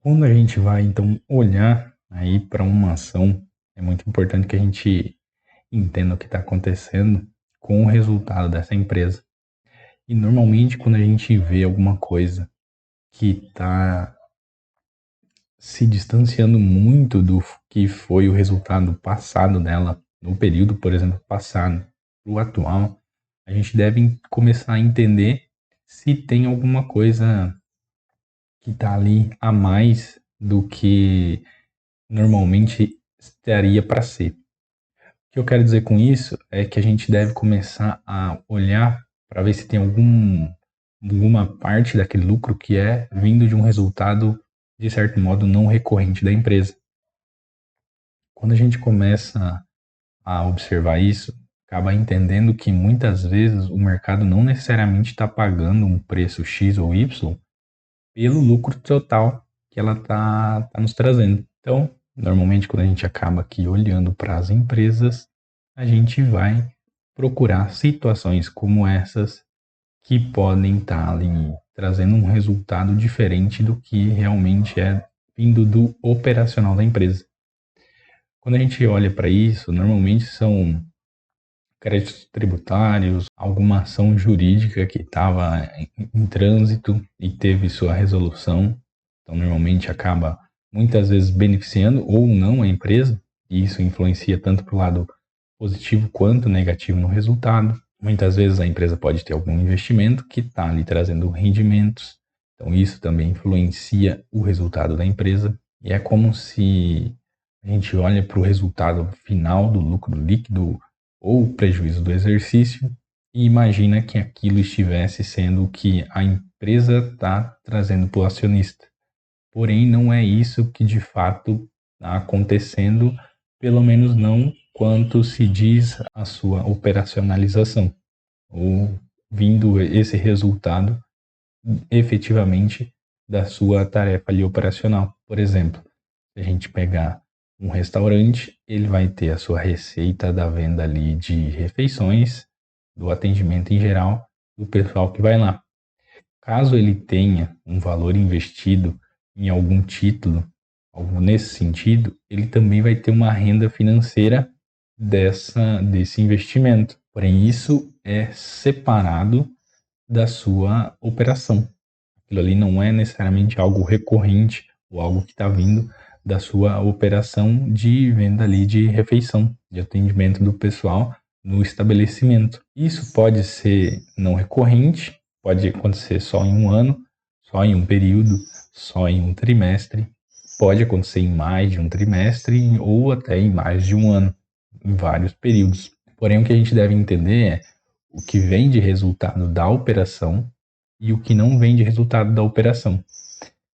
Quando a gente vai, então, olhar aí para uma ação, é muito importante que a gente entenda o que está acontecendo com o resultado dessa empresa. E normalmente, quando a gente vê alguma coisa que está se distanciando muito do que foi o resultado passado dela, no período, por exemplo, passado, para o atual, a gente deve começar a entender se tem alguma coisa que está ali a mais do que normalmente estaria para ser. O que eu quero dizer com isso é que a gente deve começar a olhar para ver se tem alguma parte daquele lucro que é vindo de um resultado, de certo modo, não recorrente da empresa. Quando a gente começa a observar isso, acaba entendendo que muitas vezes o mercado não necessariamente está pagando um preço X ou Y pelo lucro total que ela tá nos trazendo. Então, normalmente, quando a gente acaba aqui olhando para as empresas, a gente vai procurar situações como essas que podem estar ali trazendo um resultado diferente do que realmente é vindo do operacional da empresa. Quando a gente olha para isso, normalmente são créditos tributários, alguma ação jurídica que estava em trânsito e teve sua resolução. Então, normalmente acaba muitas vezes beneficiando ou não a empresa, e isso influencia tanto para o lado positivo quanto negativo no resultado. Muitas vezes a empresa pode ter algum investimento que está ali trazendo rendimentos, então isso também influencia o resultado da empresa. E é como se a gente olha para o resultado final do lucro líquido ou prejuízo do exercício e imagina que aquilo estivesse sendo o que a empresa está trazendo para o acionista. Porém, não é isso que de fato está acontecendo, pelo menos não quanto se diz a sua operacionalização, ou vindo esse resultado efetivamente da sua tarefa ali operacional. Por exemplo, se a gente pegar um restaurante, ele vai ter a sua receita da venda ali de refeições, do atendimento em geral, do pessoal que vai lá. Caso ele tenha um valor investido em algum título, algo nesse sentido, ele também vai ter uma renda financeira desse investimento. Porém, isso é separado da sua operação. Aquilo ali não é necessariamente algo recorrente ou algo que está vindo da sua operação de venda ali de refeição, de atendimento do pessoal no estabelecimento. Isso pode ser não recorrente, pode acontecer só em um ano, só em um período, só em um trimestre, pode acontecer em mais de um trimestre ou até em mais de um ano, em vários períodos. Porém, o que a gente deve entender é o que vem de resultado da operação e o que não vem de resultado da operação.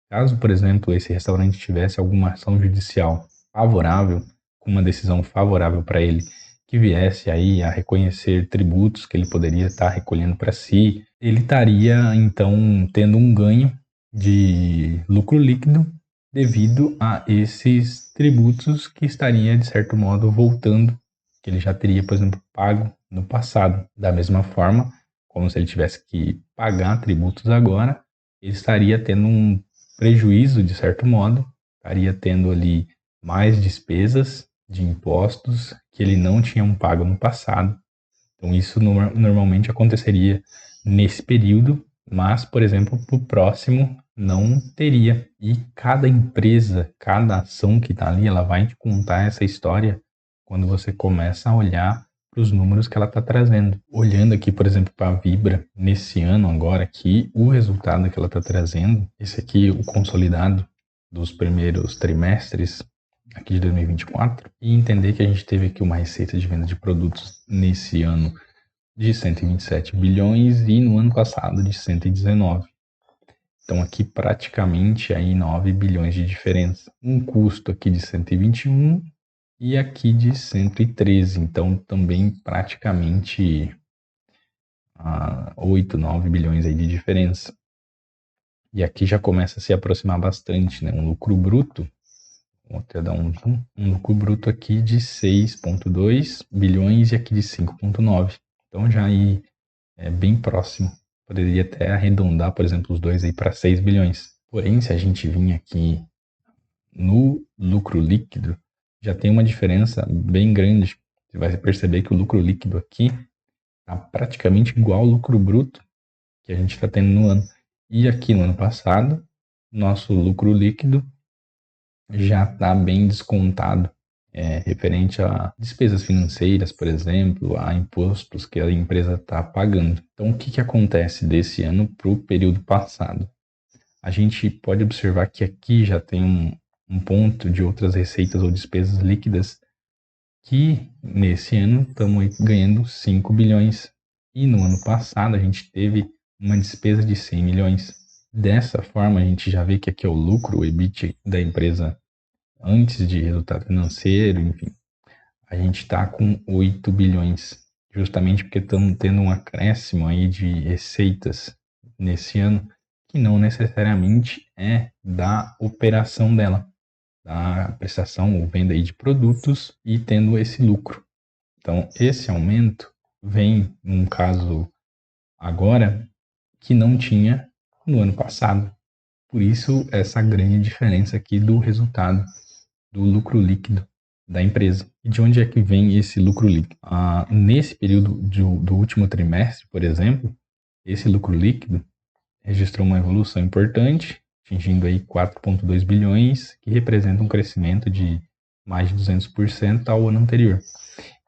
Caso, por exemplo, esse restaurante tivesse alguma ação judicial favorável, com uma decisão favorável para ele, que viesse aí a reconhecer tributos que ele poderia estar recolhendo para si, ele estaria então tendo um ganho de lucro líquido devido a esses tributos que estaria de certo modo voltando, que ele já teria, por exemplo, pago no passado. Da mesma forma, como se ele tivesse que pagar tributos agora, ele estaria tendo um prejuízo de certo modo, estaria tendo ali mais despesas de impostos que ele não tinha pago no passado. Então isso normalmente aconteceria nesse período, mas, por exemplo, para o próximo não teria. E cada empresa, cada ação que está ali, ela vai te contar essa história quando você começa a olhar para os números que ela está trazendo. Olhando aqui, por exemplo, para a Vibra, nesse ano agora aqui, o resultado que ela está trazendo, esse aqui, o consolidado dos primeiros trimestres aqui de 2024, e entender que a gente teve aqui uma receita de venda de produtos nesse ano de 127 bilhões e no ano passado de 119. Então aqui praticamente aí 9 bilhões de diferença. Um custo aqui de 121 e aqui de 113. Então também praticamente 8, 9 bilhões aí de diferença. E aqui já começa a se aproximar bastante, né? Um lucro bruto, vou até dar um zoom, um lucro bruto aqui de 6,2 bilhões e aqui de 5,9. Então já aí é bem próximo. Poderia até arredondar, por exemplo, os dois aí para 6 bilhões. Porém, se a gente vir aqui no lucro líquido, já tem uma diferença bem grande. Você vai perceber que o lucro líquido aqui está praticamente igual ao lucro bruto que a gente está tendo no ano. E aqui no ano passado, nosso lucro líquido já está bem descontado, referente a despesas financeiras, por exemplo, a impostos que a empresa está pagando. Então, o que, que acontece desse ano para o período passado? A gente pode observar que aqui já tem um ponto de outras receitas ou despesas líquidas que nesse ano estamos ganhando 5 bilhões. E no ano passado a gente teve uma despesa de 100 milhões. Dessa forma, a gente já vê que aqui é o lucro, o EBIT da empresa antes de resultado financeiro, enfim. A gente está com 8 bilhões, justamente porque estamos tendo um acréscimo aí de receitas nesse ano, que não necessariamente é da operação dela, da prestação ou venda aí de produtos e tendo esse lucro. Então, esse aumento vem num caso agora que não tinha no ano passado. Por isso, essa grande diferença aqui do resultado, do lucro líquido da empresa. E de onde é que vem esse lucro líquido? Nesse período do último trimestre, por exemplo, esse lucro líquido registrou uma evolução importante, atingindo aí 4,2 bilhões, que representa um crescimento de mais de 200% ao ano anterior.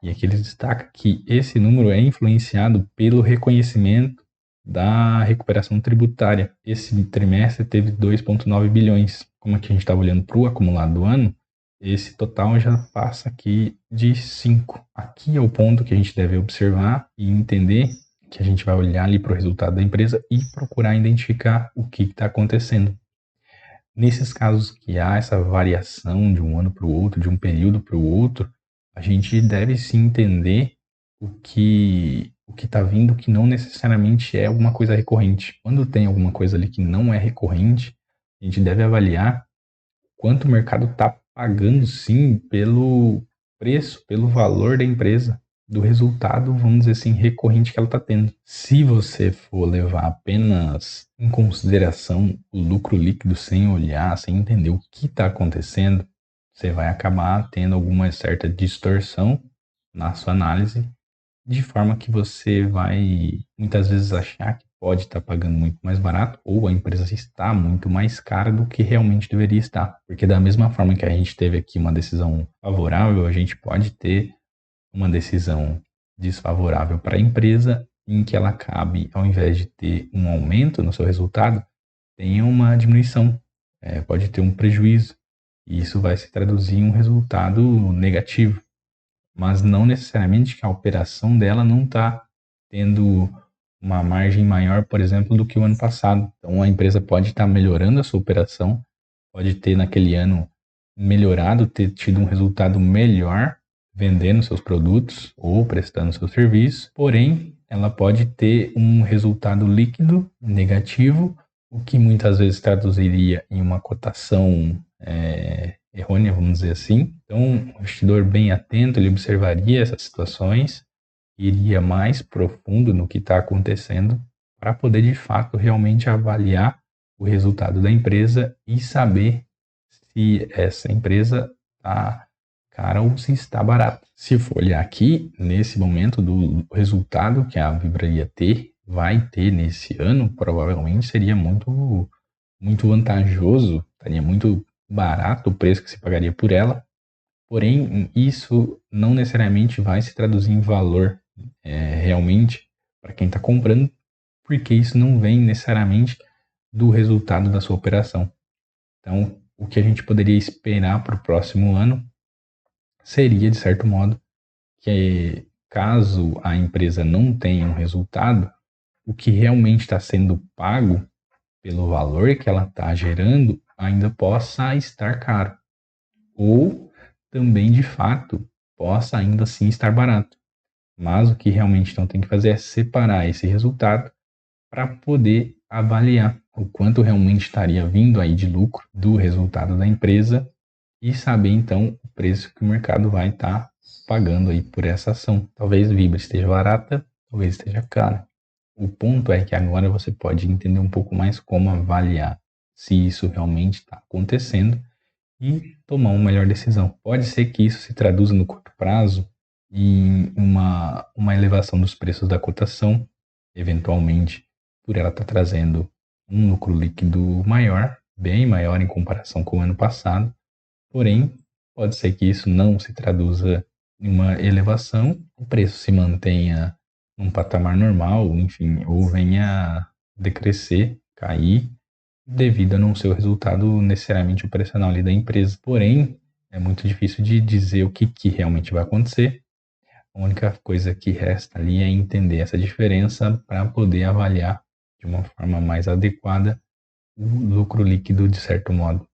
E aqui ele destaca que esse número é influenciado pelo reconhecimento da recuperação tributária. Esse trimestre teve 2,9 bilhões. Como aqui a gente estava olhando para o acumulado do ano, esse total já passa aqui de 5. Aqui é o ponto que a gente deve observar e entender, que a gente vai olhar ali para o resultado da empresa e procurar identificar o que está acontecendo. Nesses casos que há essa variação de um ano para o outro, de um período para o outro, a gente deve sim entender o que está vindo que não necessariamente é alguma coisa recorrente. Quando tem alguma coisa ali que não é recorrente, a gente deve avaliar quanto o mercado está pagando sim pelo preço, pelo valor da empresa, do resultado, vamos dizer assim, recorrente que ela está tendo. Se você for levar apenas em consideração o lucro líquido sem olhar, sem entender o que está acontecendo, você vai acabar tendo alguma certa distorção na sua análise, de forma que você vai muitas vezes achar que pode estar pagando muito mais barato ou a empresa está muito mais cara do que realmente deveria estar. Porque da mesma forma que a gente teve aqui uma decisão favorável, a gente pode ter uma decisão desfavorável para a empresa em que ela acabe, ao invés de ter um aumento no seu resultado, tenha uma diminuição, pode ter um prejuízo. E isso vai se traduzir em um resultado negativo, mas não necessariamente que a operação dela não está tendo uma margem maior, por exemplo, do que o ano passado. Então a empresa pode estar melhorando a sua operação, pode ter naquele ano melhorado, ter tido um resultado melhor vendendo seus produtos ou prestando seu serviço, porém ela pode ter um resultado líquido negativo, o que muitas vezes traduziria em uma cotação errônea, vamos dizer assim. Então, um investidor bem atento, ele observaria essas situações, iria mais profundo no que está acontecendo para poder, de fato, realmente avaliar o resultado da empresa e saber se essa empresa está cara ou se está barata. Se for olhar aqui, nesse momento do resultado que a Vibra vai ter nesse ano, provavelmente seria muito, muito vantajoso, estaria muito barato o preço que se pagaria por ela, porém isso não necessariamente vai se traduzir em valor realmente para quem está comprando, porque isso não vem necessariamente do resultado da sua operação. Então, o que a gente poderia esperar para o próximo ano seria, de certo modo, que caso a empresa não tenha um resultado, o que realmente está sendo pago pelo valor que ela está gerando ainda possa estar caro. Ou também, de fato, possa ainda assim estar barato. Mas o que realmente então tem que fazer é separar esse resultado para poder avaliar o quanto realmente estaria vindo aí de lucro do resultado da empresa e saber então o preço que o mercado vai estar pagando aí por essa ação. Talvez Vibra esteja barata, talvez esteja cara. O ponto é que agora você pode entender um pouco mais como avaliar se isso realmente está acontecendo e tomar uma melhor decisão. Pode ser que isso se traduza no curto prazo em uma elevação dos preços da cotação, eventualmente, por ela estar trazendo um lucro líquido maior, bem maior em comparação com o ano passado. Porém, pode ser que isso não se traduza em uma elevação, o preço se mantenha num patamar normal, enfim, ou venha a decrescer, cair, devido a não ser o resultado necessariamente operacional ali da empresa. Porém, é muito difícil de dizer o que realmente vai acontecer. A única coisa que resta ali é entender essa diferença para poder avaliar de uma forma mais adequada o lucro líquido de certo modo.